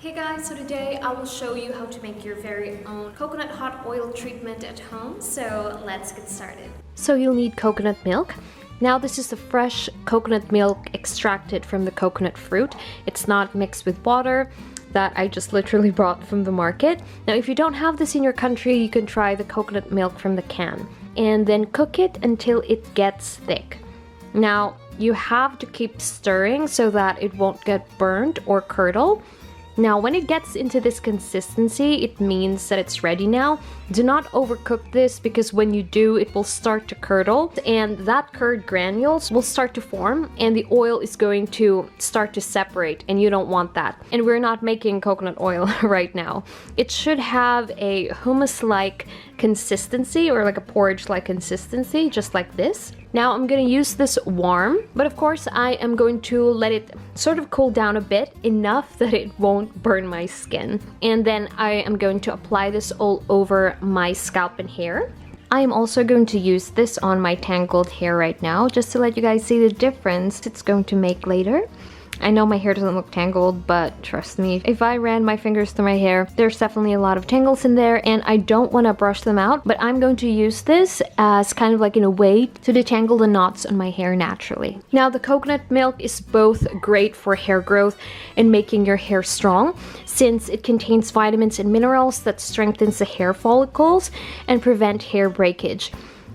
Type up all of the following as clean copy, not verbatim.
Hey guys, so today I will show you how to make your very own coconut hot oil treatment at home. So let's get started. So you'll need coconut milk. Now this is the fresh coconut milk extracted from the coconut fruit. It's not mixed with water that I just literally brought from the market. Now if you don't have this in your country, you can try the coconut milk from the can. And then cook it until it gets thick. Now you have to keep stirring so that it won't get burnt or curdle. Now when it gets into this consistency, it means that it's ready now. Do not overcook this because when you do, it will start to curdle and that curd granules will start to form and the oil is going to start to separate and you don't want that. And we're not making coconut oil right now. It should have a hummus-like consistency or like a porridge-like consistency, just like this. Now I'm gonna use this warm, but of course I am going to let it sort of cool down a bit, enough that it won't burn my skin. And then I am going to apply this all over my scalp and hair. I am also going to use this on my tangled hair right now, just to let you guys see the difference it's going to make later. I know my hair doesn't look tangled, but trust me, if I ran my fingers through my hair, there's definitely a lot of tangles in there and I don't want to brush them out, but I'm going to use this as kind of like in a way to detangle the knots on my hair naturally. Now the coconut milk is both great for hair growth and making your hair strong, since it contains vitamins and minerals that strengthens the hair follicles and prevent hair breakage.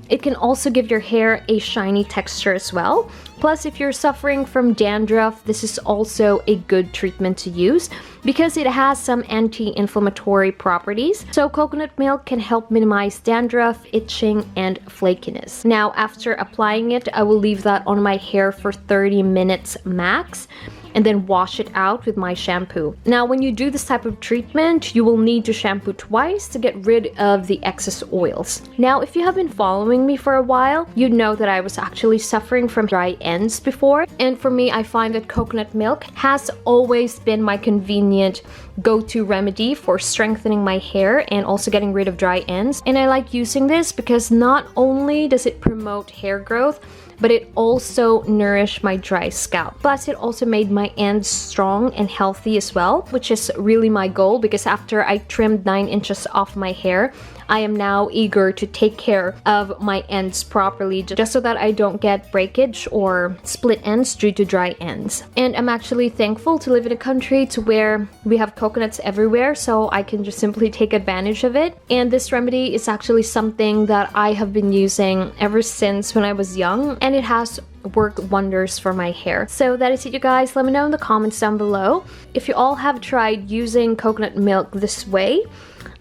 It can also give your hair a shiny texture as well. Plus, if you're suffering from dandruff, this is also a good treatment to use because it has some anti-inflammatory properties. So coconut milk can help minimize dandruff, itching, and flakiness. Now, after applying it, I will leave that on my hair for 30 minutes max, and then wash it out with my shampoo. Now, when you do this type of treatment, you will need to shampoo twice to get rid of the excess oils. Now, if you have been following me for a while, you know that I was actually suffering from dry ends before. And for me, I find that coconut milk has always been my convenient go-to remedy for strengthening my hair and also getting rid of dry ends. And I like using this because not only does it promote hair growth, but it also nourished my dry scalp. Plus, it also made my ends strong and healthy as well, which is really my goal because after I trimmed 9 inches off my hair, I am now eager to take care of my ends properly, just so that I don't get breakage or split ends due to dry ends. And I'm actually thankful to live in a country to where we have coconuts everywhere, so I can just simply take advantage of it. And this remedy is actually something that I have been using ever since when I was young, and it has worked wonders for my hair. So that is it, you guys. Let me know in the comments down below if you all have tried using coconut milk this way,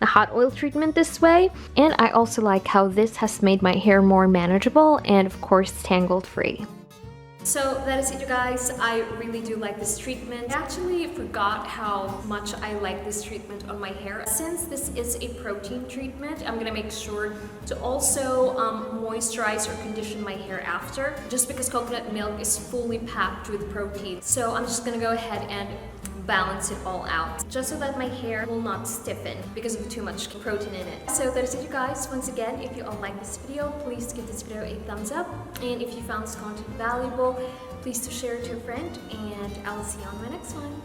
the hot oil treatment this way. And I also like how this has made my hair more manageable and of course tangled free. So that is it, you guys. I really do like this treatment. I actually forgot how much I like this treatment on my hair. Since this is a protein treatment, I'm gonna make sure to also moisturize or condition my hair after, just because coconut milk is fully packed with protein. So I'm just gonna go ahead and balance it all out, just so that my hair will not stiffen because of too much protein in it. So that is it, you guys. Once again, if you all like this video, please give this video a thumbs up. And if you found this content valuable, please do share it to a friend, and I'll see you on my next one.